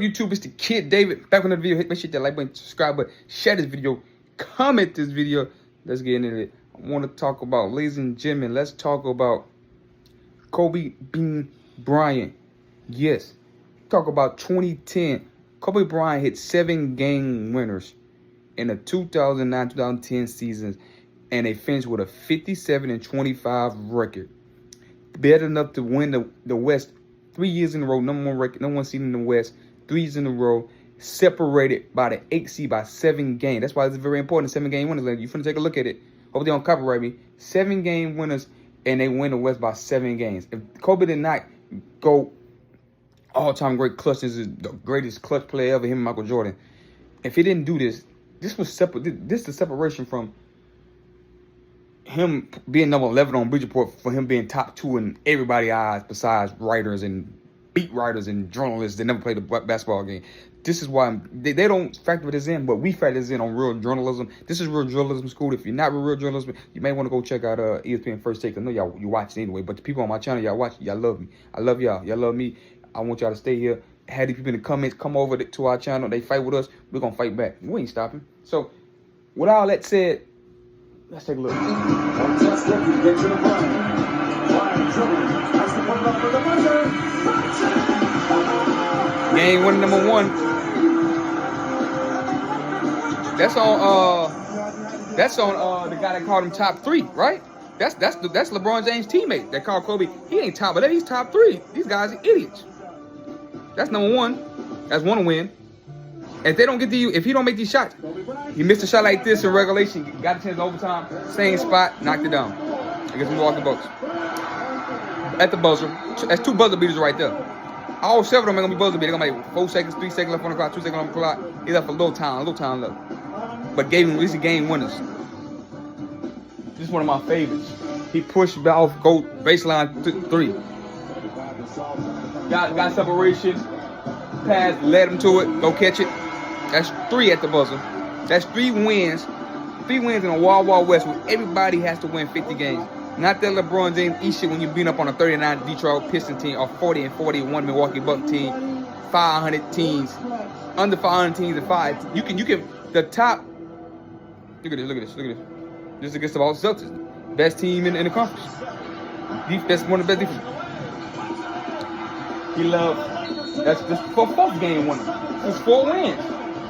YouTube, it's the Kid David. Back on the video, make sure you hit that like button, subscribe button, share this video, comment this video. Let's get into it. I want to talk about, ladies and gentlemen, let's talk about Kobe Bryant. Yes, talk about 2010. Kobe Bryant hit 7 game winners in the 2009-2010 seasons, and they finished with a 57-25 record. Better enough to win the West 3 years in a row, number one record, number one seed in the West, 3 years in a row, separated by the 8th seed by 7 games. That's why it's very important, 7 game winners. You're finna take a look at it. Hope they don't copyright me. 7 game winners, and they win the West by 7 games. If Kobe did not go all-time great clutch, this is the greatest clutch player ever, him and Michael Jordan. If he didn't do this, this was separate. This is the separation from him being number 11 on Bleacher Report for him being top 2 in everybody's eyes besides writers and beat writers and journalists that never played a basketball game. This is why they don't factor this in, but we factor this in on real journalism. This is real journalism school. If you're not real journalism, you may want to go check out ESPN First Take. I know y'all you watch it anyway, but the people on my channel, y'all watch it. Y'all love me. I love y'all. Y'all love me. I want y'all to stay here. Had these people in the comments come over to our channel. They fight with us. We're going to fight back. We ain't stopping. So, with all that said, let's take a look. Game winner number 1. That's on the guy that called him top 3, right? That's LeBron James' teammate that called Kobe. He ain't top, but he's top 3. These guys are idiots. That's number 1. That's one win. If they don't get to you, if he don't make these shots, he missed a shot like this in regulation, got a chance overtime, same spot, knocked it down. I guess we walk the boats. At the buzzer, that's 2 buzzer beaters right there. All 7 of them are gonna be buzzer beaters. They're gonna make 4 seconds, 3 seconds left on the clock, 2 seconds on the clock. He left a little time left. But gave him at least a game winners. This is one of my favorites. He pushed off, go baseline 3. Got separation, pass, led him to it, go catch it. That's 3 at the buzzer. That's 3 wins. 3 wins in a Wild Wild West where everybody has to win 50 games. Not that LeBron James eat shit when you beat up on a 39 Detroit Pistons team or 40-41 Milwaukee Bucks team, 500 teams, under 500 teams and 5. You can the top. Look at this. This is against the Boston Celtics, best team in the conference. That's one of the best defenses. He loved. That's just for 4th game winner. This is 4 wins.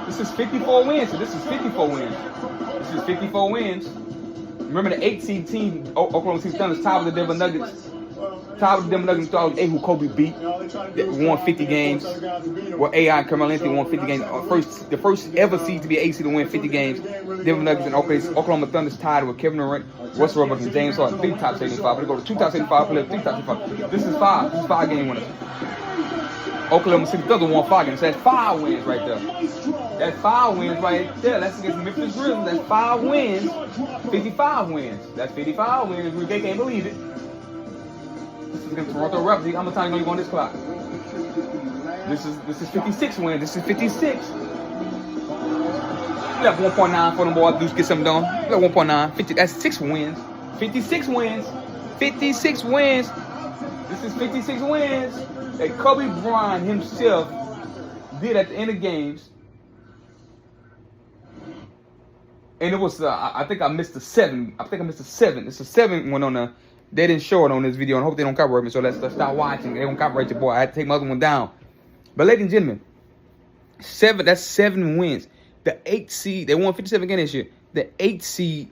This is 54 wins. So this is 54 wins. This is 54 wins. Remember the 8th seed team, Oklahoma City Thunder, tied with the Denver Nuggets. Tied with the Denver Nuggets, 2008, who Kobe beat. Won 50 games. Well, AI and Carmelo Anthony won 50 games. The first ever seed to be an 8 seed to win 50 games. Denver Nuggets and Oklahoma Thunder's tied with Kevin Durant, Russell Westbrook, and James Harden. 3 top 75. But they go to 2 top 75 players, 3 top 75. This is 5. This is 5 game winners. Oklahoma City Thunder won 5 games. So that's 5 wins right there. That's 5 wins right there. That's against Memphis Grizzlies. That's 5 wins. 55 wins. That's 55 wins. They can't believe it. This is against Toronto Raptors. How much time are you on this clock? This is 56 wins. This is 56. You left 1.9 for them boys. Dudes get something done. You left 1.9. 50. That's 6 wins. 56 wins. 56 wins. This is 56 wins that Kobe Bryant himself did at the end of games. And it was, I think I missed the 7. It's a 7 one on the. They didn't show it on this video, and I hope they don't copyright me. So let's start watching. They don't copyright your boy. I had to take my other one down. But ladies and gentlemen, 7. That's 7 wins. The 8th seed, they won 57 games this year. The 8th seed,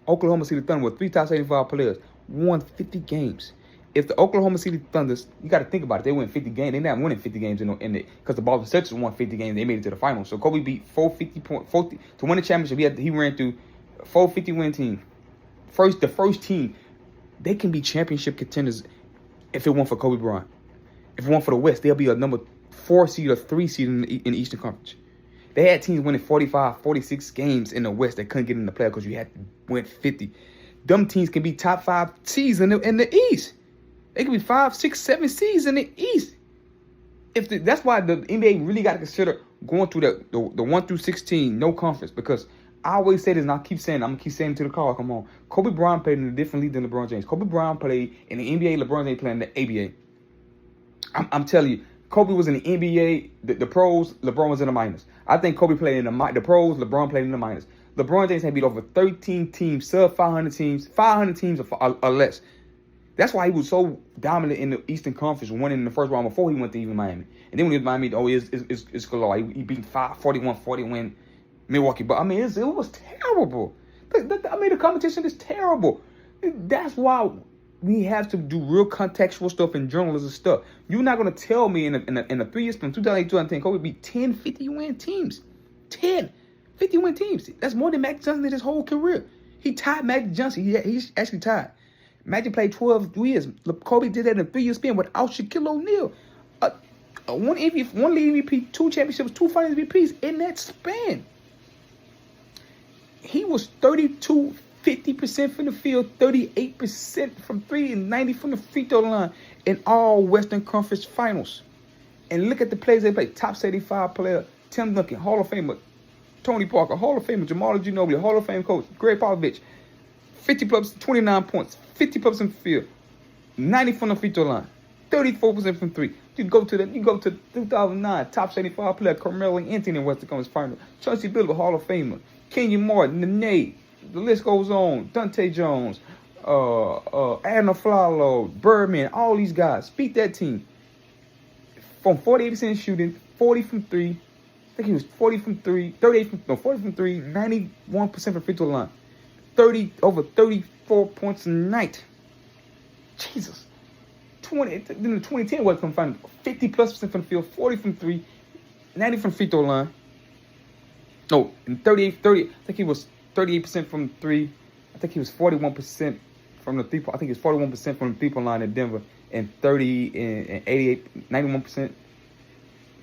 Oklahoma City Thunder with 3 top 75 players, won 50 games. If the Oklahoma City Thunders, you got to think about it, they win 50 games. They're not winning 50 games because the Boston Celtics won 50 games. They made it to the finals. So Kobe beat 450 to win the championship. He ran through 450 win team. The first team, they can be championship contenders if it weren't for Kobe Bryant. If it weren't for the West, they'll be a number 4 seed or 3 seed in the Eastern Conference. They had teams winning 45, 46 games in the West that couldn't get in the playoffs because you had to win 50. Them teams can be top 5 seeds in the East. They could be 5, 6, 7 seeds in the East. That's why the NBA really got to consider going through the 1 through 16, no conference. Because I always say this, and I keep saying it. I'm going to keep saying it to the car. Come on. Kobe Bryant played in a different league than LeBron James. Kobe Bryant played in the NBA. LeBron James played in the ABA. I'm telling you, Kobe was in the NBA, the pros, LeBron was in the minors. I think Kobe played in the pros, LeBron played in the minors. LeBron James had beat over 13 teams, sub 500 teams or less. That's why he was so dominant in the Eastern Conference, winning in the first round before he went to even Miami. And then when he was Miami, it's galore. He beat 41-40 win Milwaukee. But I mean, it was terrible. I mean, the competition is terrible. That's why we have to do real contextual stuff and journalism stuff. You're not going to tell me in a 3 years from 2008 to 2010, Kobe beat 10 50-win teams. 10 50-win teams. That's more than Magic Johnson did his whole career. He tied Magic Johnson. He's actually tied. Magic played 12 years. Kobe did that in a 3-year span without Shaquille O'Neal. One league MVP, 2 championships, 2 finals MVPs in that span. He was 50% from the field, 38% from 3, and 90 from the free throw line in all Western Conference Finals. And look at the players they played. Top 75 player, Tim Duncan, Hall of Famer, Tony Parker, Hall of Famer, Jamal Ginobili, Hall of Fame coach, Greg Popovich, 50 plus, 29 points, 50 plus in the field, 90 from the free throw line, 34% from 3. You go to 2009, top 75 player, Carmelo Anthony in Western Conference Finals, Chauncey Billups, Hall of Famer, Kenyon Martin, Nene, the list goes on, Dante Jones, Adam Flalo, Birdman, all these guys beat that team from 48% shooting, 40 from 3. I think he was 40 from 3, 40 from 3, 91% from free throw line, over 34 points a night. Jesus. Then in 2010 was confined 50+% from the field, 40 from 3, 90 from free throw line. No, and 30. I think he was 38% from 3. I think he was 41% from the 3. I think he was 41% from the 3-point line in Denver, and 91%.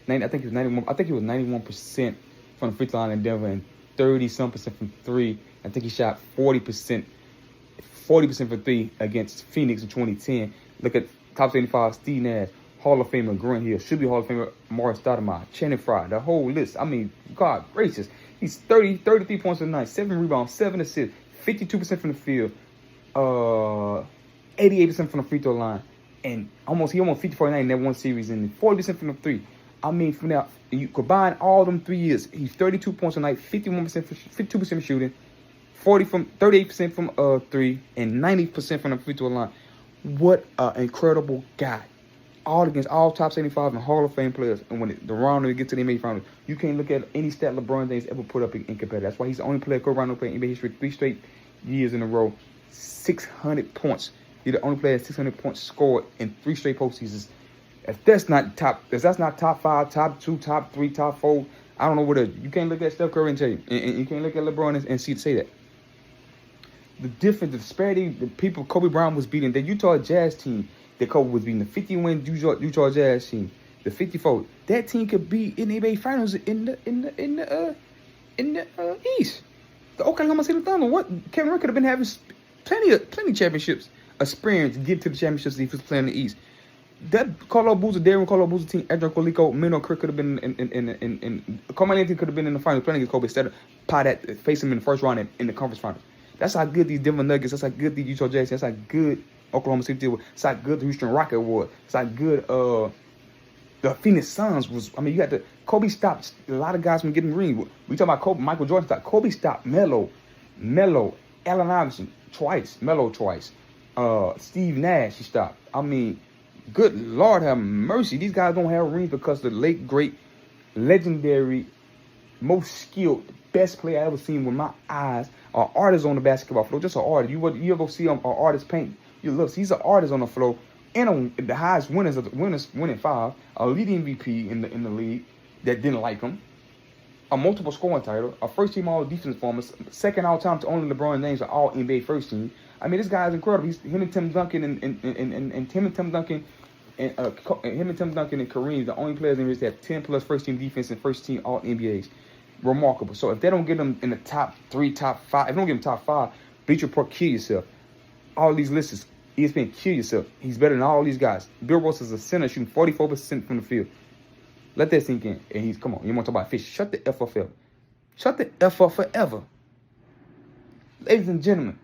I think he was 91. I think he was 91% from the free throw line in Denver, and 30-some% from 3. I think he shot 40% from 3 against Phoenix in 2010. Look at top 75, Steve Nash, Hall of Famer Grant Hill, should be Hall of Famer Morris Stoudemire, Channing Frye, the whole list. I mean, God gracious. He's 33 points a night, 7 rebounds, 7 assists, 52% from the field, 88% from the free throw line, and he almost 54-9 in that one series, and 40% from the 3. I mean, from now, you combine all them 3 years, he's 32 points a night, 52% shooting, 38% from 3, and 90% from the free throw line. What an incredible guy. All against all top 75 and Hall of Fame players. And when the round they get to the NBA Finals, you can't look at any stat LeBron James ever put up in competitive. That's why he's the only player Kobe Bryant played in NBA history 3 straight years in a row. 600 points. He's the only player 600 points scored in 3 straight postseasons. If that's not top 5, top 2, top 3, top 4, I don't know what it is. You can't look at Steph Curry and tell you. And you can't look at LeBron and say that. The difference, the disparity, the people Kobe Bryant was beating, the Utah Jazz team that Kobe was beating, the 50-win Utah Jazz team, the 54, that team could be in the NBA Finals in the East. The Oklahoma City Thunder, Kevin Durant could have been having plenty championships experience to get to the championships if he was playing in the East. That Carlo Boozer team, Adrian Colico, Mino Crick could have been in Carmelo Anthony could have been in the finals playing against Kobe instead of face him in the first round in the conference finals. That's how good these Denver Nuggets, that's how good these Utah Jazz, that's how good Oklahoma City was, that's how good the Houston Rockets was, that's how good the Phoenix Suns was. I mean, Kobe stopped a lot of guys from getting rings. We talk about Kobe, Michael Jordan stopped. Kobe stopped Melo, Allen Iverson Melo twice, Steve Nash he stopped. I mean, good Lord have mercy. These guys don't have rings because the late, great, legendary, most skilled, best player I ever seen with my eyes are artists on the basketball floor. Just an artist. You ever see an artist paint? You look, he's an artist on the floor, and the highest winners winning 5, a leading MVP in the league that didn't like him, a multiple scoring title, a first team all defense performance, second all time to only LeBron James, an all NBA first team. I mean, this guy is incredible. Him and Tim Duncan and Tim Duncan and Kareem, the only players in which have 10 plus first team defense and first team all NBAs. Remarkable. So if they don't get them in the top 3, top 5, if they don't get them top 5, Bleacher Report, kill yourself. All these lists, ESPN, kill yourself. He's better than all these guys. Bill Russell is a center shooting 44% from the field. Let that sink in. And come on, you want to talk about fish? Shut the F up forever. Shut the F up forever. Ladies and gentlemen,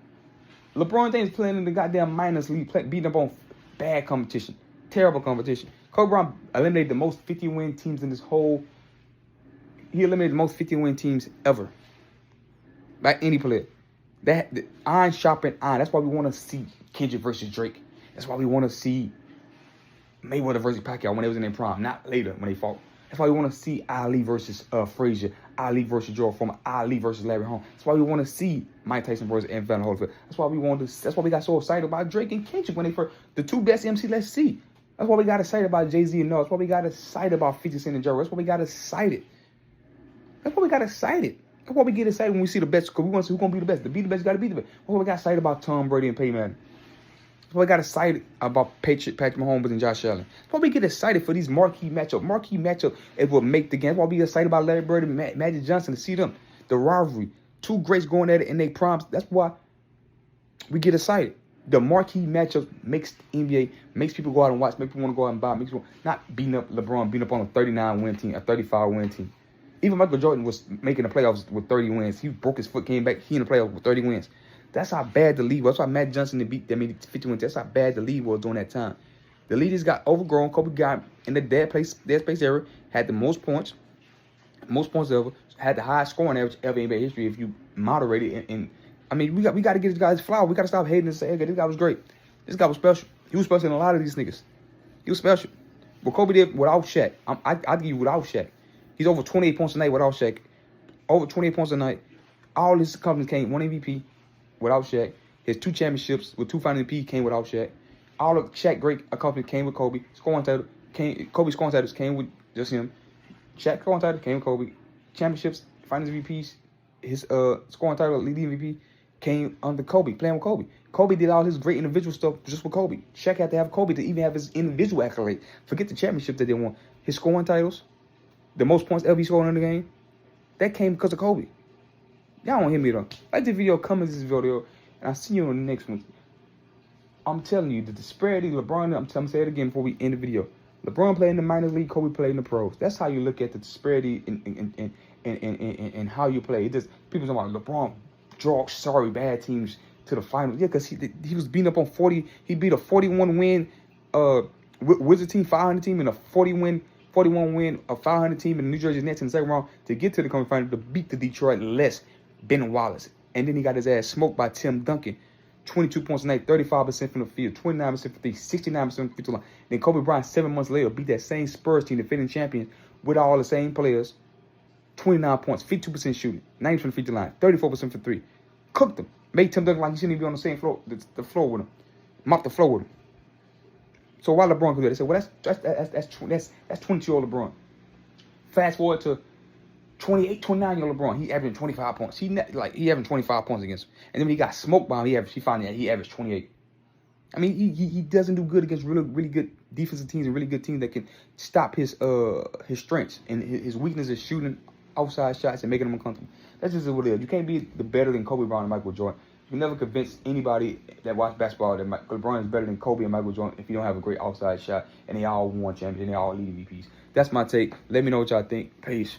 LeBron James playing in the goddamn minors league, beating up on bad competition, terrible competition. Kobe Bryant eliminated the most 50-win teams in this whole. He eliminated the most 50-win teams ever. By any player. That the iron sharpened iron. That's why we want to see Kendrick versus Drake. That's why we want to see Mayweather versus Pacquiao when they was in their prime, not later when they fought. That's why we want to see Ali versus Frazier, Ali versus George Foreman, Ali versus Larry Holmes. That's why we want to see Mike Tyson versus Evander Holyfield. That's why we wanted to. That's why we got so excited about Drake and Kendrick when they first the two best MC. Let's see. That's why we got excited about Jay-Z and Nas. That's why we got excited about 50 Cent and Joe. That's why we got excited. That's why we got excited. That's why we get excited when we see the best. Because we want to see who's going to be the best. To be the best, you got to be the best. That's why we got excited about Tom Brady and Peyton Manning. That's why we got excited about Patrick Mahomes and Josh Allen. That's why we get excited for these marquee matchups. Marquee matchup is what make the game. That's why we get excited about Larry Bird and Magic Johnson to see them. The rivalry. Two greats going at it in their primes. That's why we get excited. The marquee matchup makes the NBA, makes people go out and watch, makes people want to go out and buy, makes people not beating up LeBron, beating up on a 39-win team, a 35-win team. Even Michael Jordan was making the playoffs with 30 wins. He broke his foot, came back, he in the playoffs with 30 wins. That's how bad the league was. That's why Magic Johnson beat them 50 wins. That's how bad the league was during that time. The league just got overgrown. Kobe got in the dead space era, had the most points ever, had the highest scoring average ever in NBA history if you moderate it. And I mean, we got to get this guy his flower. We got to stop hating and say, hey, this guy was great. This guy was special. He was special in a lot of these niggas. He was special. What Kobe did without Shaq, I'd give you without Shaq. He's over 28 points a night without Shaq. Over 28 points a night. All his companies came, one MVP without Shaq. His 2 championships with 2 final MVP came without Shaq. All of Shaq great accomplishments came with Kobe. Kobe's scoring titles came with just him. Shaq scoring title came with Kobe. Championships, finals MVPs, his scoring title, leading MVP came under Kobe, playing with Kobe. Kobe did all his great individual stuff just with Kobe. Shaq had to have Kobe to even have his individual accolade. Forget the championship that they won. His scoring titles, the most points ever he scored in the game, that came because of Kobe. Y'all don't hear me though. Like the video, comment this video, and I'll see you on the next one. I'm telling you, the disparity, LeBron, I'm going to say it again before we end the video. LeBron played in the minor league, Kobe played in the pros. That's how you look at the disparity in how you play. It just, people talking about LeBron drove bad teams to the finals. Yeah, because he was beating up on 40. He beat a 41-win Wizard team, 500 team, and a 41-win, a 500 team in the New Jersey Nets in the second round to get to the conference final to beat the Detroit less Ben Wallace. And then he got his ass smoked by Tim Duncan. 22 points a night, 35% from the field, 29% from 3, 69% from the free throw line. Then Kobe Bryant, 7 months later, beat that same Spurs team, defending champions, with all the same players. 29 points, 52% shooting, 90% from the free throw line, 34% for 3. Cooked them. Made Tim Duncan like he shouldn't even be on the same floor, the floor with him. Mopped the floor with him. So why LeBron could do that? They said, well, that's 22-year-old LeBron. Fast forward to 28, 29-year-old LeBron. He averaging 25 points. He averaging 25 points against him. And then when he got smoked by him, he averaged 28. I mean, he doesn't do good against really good defensive teams and really good teams that can stop his strengths. And his weakness is shooting outside shots and making them uncomfortable. That's just what it is. You can't be the better than Kobe Bryant and Michael Jordan. You can never convince anybody that watch basketball that LeBron is better than Kobe and Michael Jordan if you don't have a great outside shot and they all won champions and they all lead MVPs. That's my take. Let me know what y'all think. Peace.